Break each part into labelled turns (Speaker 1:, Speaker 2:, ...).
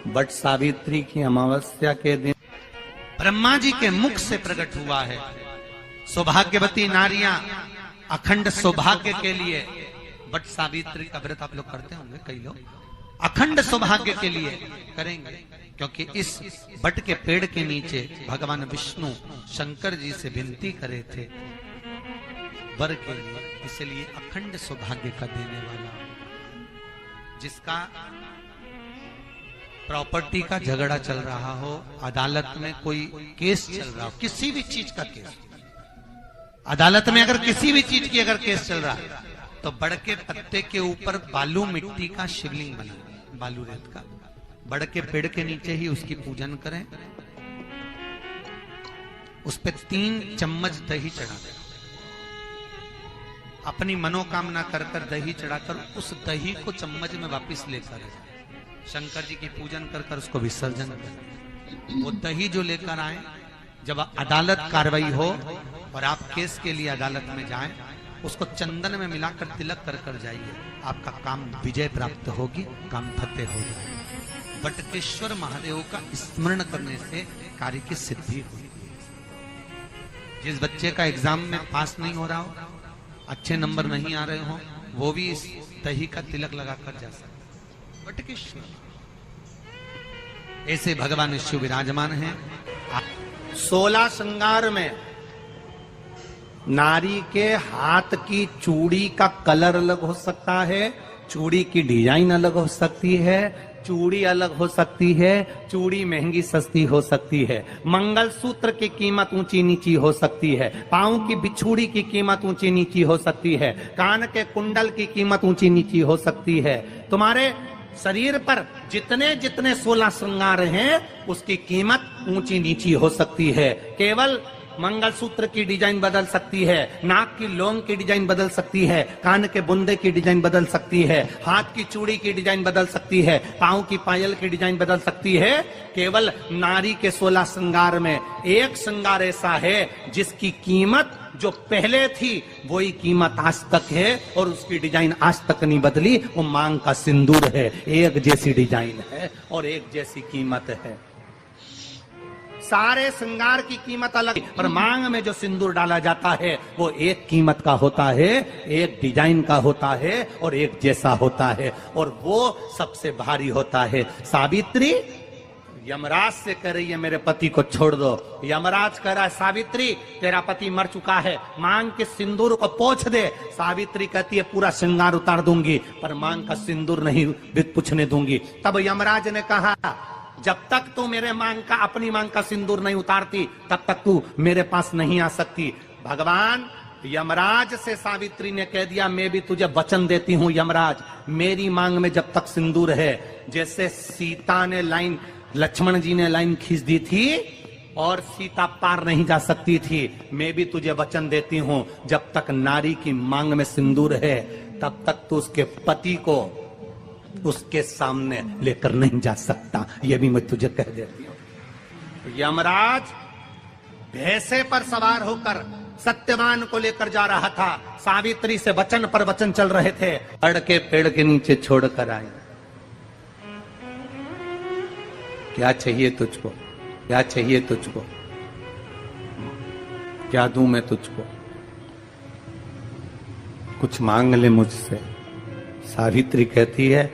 Speaker 1: But Savitri की अमावस्या के दिन
Speaker 2: ब्रह्मा जी के मुख से प्रकट हुआ है। सौभाग्यवती नारियां अखंड सौभाग्य के लिए बट सावित्री का व्रत आप लोग करते होंगे, कई लोग अखंड सौभाग्य के लिए करेंगे, क्योंकि इस बट के पेड़ के नीचे भगवान विष्णु शंकर जी से विनती करे थे वर के लिए, इसलिए अखंड सौभाग्य का देने वाला, जिसका प्रॉपर्टी का झगड़ा चल रहा हो, अदालत में कोई केस चल रहा हो, किसी भी चीज का केस, अदालत में अगर किसी भी चीज की अगर केस चल रहा है तो बड़ के पत्ते के ऊपर बालू मिट्टी का शिवलिंग बना, बालू रेत का, बड़ के पेड़ के नीचे ही उसकी पूजन करें, उस पे 3 चम्मच दही चढ़ा दें, अपनी मनोकामना कर कर दही चढ़ाकर उस दही को चम्मच में वापस लेकर शंकर जी की पूजन कर कर उसको विसर्जन करें। वो दही जो लेकर आए, जब अदालत कार्रवाई हो और आप केस के लिए अदालत में जाएं, उसको चंदन में मिलाकर तिलक कर कर जाइए, आपका काम विजय प्राप्त होगी, काम फतेह हो जाएगा। बटकेश्वर महादेव का स्मरण करने से कार्य की सिद्धि होगी। जिस बच्चे का एग्जाम में पास नहीं हो रहा हो, अच्छे नंबर नहीं आ रहे हो, वो भी इस दही का तिलक लगाकर जा सकता। बटकेश्वर ऐसे भगवान शिव विराजमान हैं।
Speaker 1: 16 श्रृंगार में नारी के हाथ की चूड़ी का कलर अलग हो सकता है, चूड़ी की डिजाइन अलग हो सकती है, चूड़ी अलग हो सकती है, चूड़ी महंगी सस्ती हो सकती है, मंगलसूत्र की कीमत ऊंची नीची हो सकती है, पांव की बिछुड़ी की कीमत ऊंची नीची हो सकती है, कान के कुंडल की कीमत ऊंची नीची हो सकती है। तुम्हारे शरीर पर जितने जितने 16 श्रृंगार हैं उसकी कीमत ऊंची नीची हो सकती है। केवल मंगलसूत्र की डिजाइन बदल सकती है, नाक की लौंग की डिजाइन बदल सकती है, कान के बुंदे की डिजाइन बदल सकती है, हाथ की चूड़ी की डिजाइन बदल सकती है, पांव की पायल की डिजाइन बदल सकती है। केवल नारी के 16 श्रृंगार में एक श्रृंगार ऐसा है जिसकी कीमत जो पहले थी वही कीमत आज तक है और उसकी डिजाइन आज तक नहीं बदली। वो मांग का सिंदूर है, एक जैसी डिजाइन है और एक जैसी कीमत है। सारे श्रृंगार की कीमत अलग, पर मांग में जो सिंदूर डाला जाता है वो एक कीमत का होता है, एक डिजाइन का होता है और एक जैसा होता है, और वो सबसे भारी होता है। सावित्री यमराज से कह रही है मेरे पति को छोड़ दो। यमराज कह रहा है सावित्री तेरा पति मर चुका है, मांग के सिंदूर को पोंछ दे। सावित्री कहती है पूरा श्रृंगार उतार दूंगी पर मांग का सिंदूर नहीं पूछने दूंगी। तब यमराज ने कहा जब तक तू मेरे मांग का अपनी मांग का सिंदूर नहीं उतारती तब तक तू मेरे पास नहीं आ सकती। भगवान यमराज से सावित्री ने कह दिया मैं भी तुझे वचन देती हूं यमराज, मेरी मांग में जब तक सिंदूर है, जैसे सीता ने लाइन, लक्ष्मण जी ने लाइन खींच दी थी और सीता पार नहीं जा सकती थी, मैं भी तुझे वचन देती हूं जब तक नारी की मांग में सिंदूर है तब तक तू उसके पति को उसके सामने लेकर नहीं जा सकता। यह भी मैं तुझे कह देती हूं। यमराज भैंसे पर सवार होकर सत्यवान को लेकर जा रहा था, सावित्री से वचन पर वचन चल रहे थे, अड़ के पेड़ के नीचे छोड़कर आए। क्या चाहिए तुझको, क्या चाहिए तुझको, क्या दूं मैं तुझको, कुछ मांग ले मुझसे। सावित्री कहती है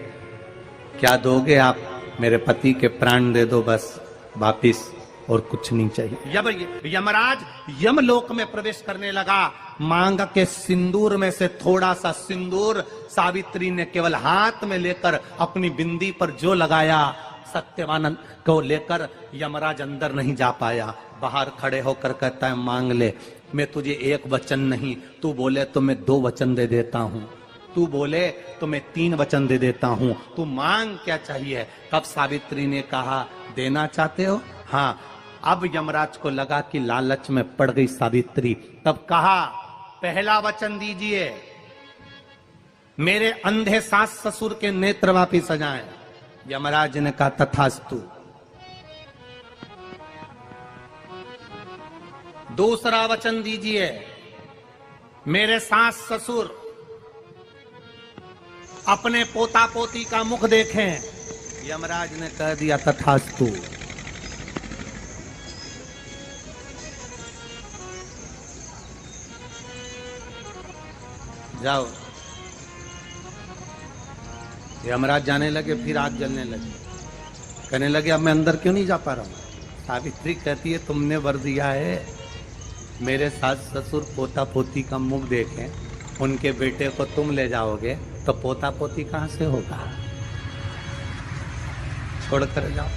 Speaker 1: क्या दोगे आप, मेरे पति के प्राण दे दो बस वापिस, और कुछ नहीं चाहिए। यमराज यमलोक में प्रवेश करने लगा। मांग के सिंदूर में से थोड़ा सा सिंदूर सावित्री ने केवल हाथ में लेकर अपनी बिंदी पर जो लगाया, सत्यवान को लेकर यमराज अंदर नहीं जा पाया। बाहर खड़े होकर कहता है मांग ले, मैं तुझे एक वचन नहीं, तू बोले तो मैं 2 वचन दे देता हूं, तू बोले तो मैं 3 वचन दे देता हूं, तू मांग क्या चाहिए। तब सावित्री ने कहा देना चाहते हो, हाँ। अब यमराज को लगा कि लालच में पड़ गई सावित्री, तब कहा पहला वचन दीजिए, मेरे अंधे सास ससुर के नेत्र वापिस आ जाएं। यमराज ने कहा तथास्तु। दूसरा वचन दीजिए, मेरे सास ससुर अपने पोता पोती का मुख देखें, यमराज ने कह दिया तथास्तु। जाओ। यमराज जाने लगे, फिर आग जलने लगी। कहने लगे अब मैं अंदर क्यों नहीं जा पा रहा हूं। सावित्री कहती है तुमने वर दिया है मेरे सास ससुर पोता पोती का मुख देखें, उनके बेटे को तुम ले जाओगे तो पोता पोती कहां से होगा, छोड़कर जाओ।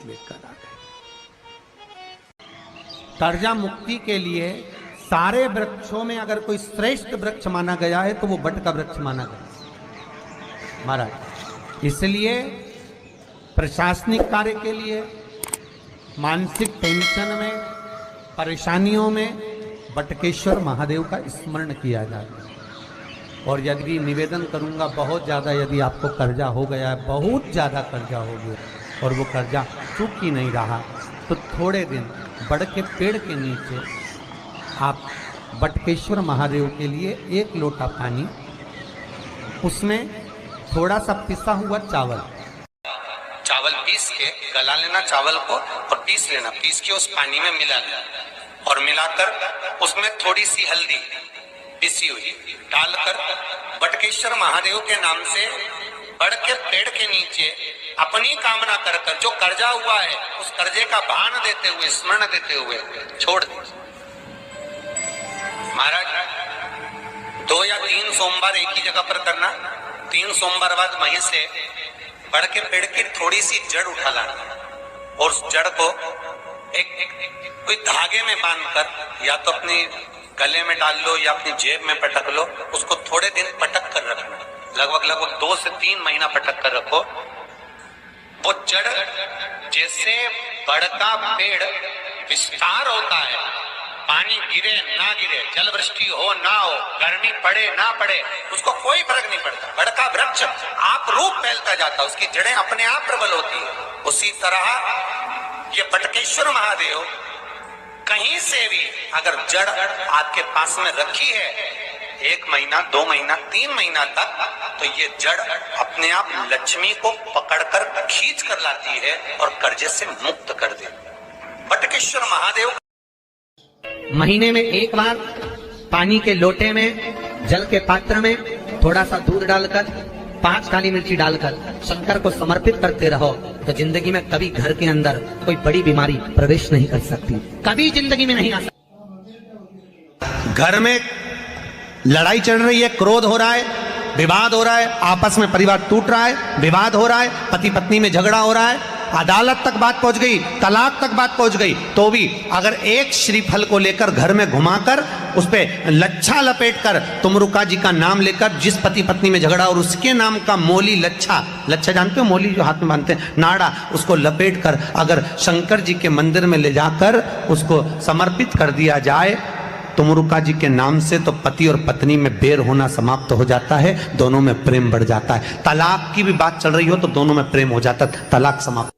Speaker 1: लेकर आ गए। कर्जा मुक्ति के लिए सारे वृक्षों में अगर कोई श्रेष्ठ वृक्ष माना गया है तो वो बट का वृक्ष माना गया महाराज। इसलिए प्रशासनिक कार्य के लिए, मानसिक टेंशन में, परेशानियों में बटकेश्वर महादेव का स्मरण किया जाए। और यदि निवेदन करूंगा, बहुत ज़्यादा यदि आपको कर्जा हो गया है, बहुत ज़्यादा कर्जा हो गया और वो कर्जा चूक ही नहीं रहा, तो थोड़े दिन बड़ के पेड़ के नीचे आप बटकेश्वर महादेव के लिए 1 लोटा पानी, उसमें थोड़ा सा पिसा हुआ चावल पीस के गला लेना चावल को और पीस लेना, पीस के उस पानी में मिला लेना और मिलाकर उसमें थोड़ी सी हल्दी पिसी हुई डालकर बटकेश्वर महादेव के नाम से बड़ के पेड़ के नीचे अपनी कामना कर कर जो कर्जा हुआ है उस कर्जे का भान देते हुए, स्मरण देते हुए छोड़ दे। महाराज 2 या 3 सोमवार एक ही जगह पर करना। 3 सोमवार बाद वहीं से बड़ के पेड़ की थोड़ी सी जड़ उठा लाना और उस जड़ को कोई धागे में बांधकर या तो अपने गले में डाल लो या अपनी जेब में पटक लो, उसको थोड़े दिन पटक कर रखना, लगभग 2 से 3 महीना पटक कर रखो। वो जड़ जैसे बड़ का पेड़ विस्तार होता है, पानी गिरे ना गिरे, जल वृष्टि हो ना हो, गर्मी पड़े ना पड़े, उसको कोई फर्क नहीं पड़ता। बड़ का वृक्ष आप रूप फैलता जाता, उसकी जड़ें अपने आप प्रबल होती है। उसी तरह ये बटकेश्वर महादेव कहीं से भी अगर जड़ आपके पास में रखी है 1 महीना, 2 महीना, 3 महीना तक, तो ये जड़ अपने आप लक्ष्मी को पकड़कर खींच कर लाती है और कर्जे से मुक्त कर दे। बटकेश्वर महादेव
Speaker 3: महीने में 1 बार पानी के लोटे में, जल के पात्र में थोड़ा सा दूध डालकर, 5 काली मिर्ची डालकर शंकर को समर्पित करते रहो, तो जिंदगी में कभी घर के अंदर कोई बड़ी बीमारी प्रवेश नहीं कर सकती, कभी जिंदगी में नहीं आ सकती।
Speaker 1: घर में लड़ाई चल रही है, क्रोध हो रहा है, विवाद हो रहा है, आपस में परिवार टूट रहा है, विवाद हो रहा है, पति पत्नी में झगड़ा हो रहा है, अदालत तक बात पहुंच गई, तलाक तक बात पहुंच गई, तो भी अगर एक श्रीफल को लेकर घर में घुमाकर उस पे लच्छा लपेटकर तुमरुका जी का नाम लेकर, जिस पति पत्नी में झगड़ा और उसके नाम का मोली लच्छा जानते हो, मोली जो हाथ में बांधते हैं, नाड़ा, उसको लपेट कर अगर शंकर जी के मंदिर में ले जाकर उसको समर्पित कर दिया जाए तुमरुका जी के नाम से, तो पति और पत्नी में बैर होना समाप्त हो जाता है, दोनों में प्रेम बढ़ जाता है। तलाक की भी बात चल रही हो तो दोनों में प्रेम हो जाता है, तलाक समाप्त।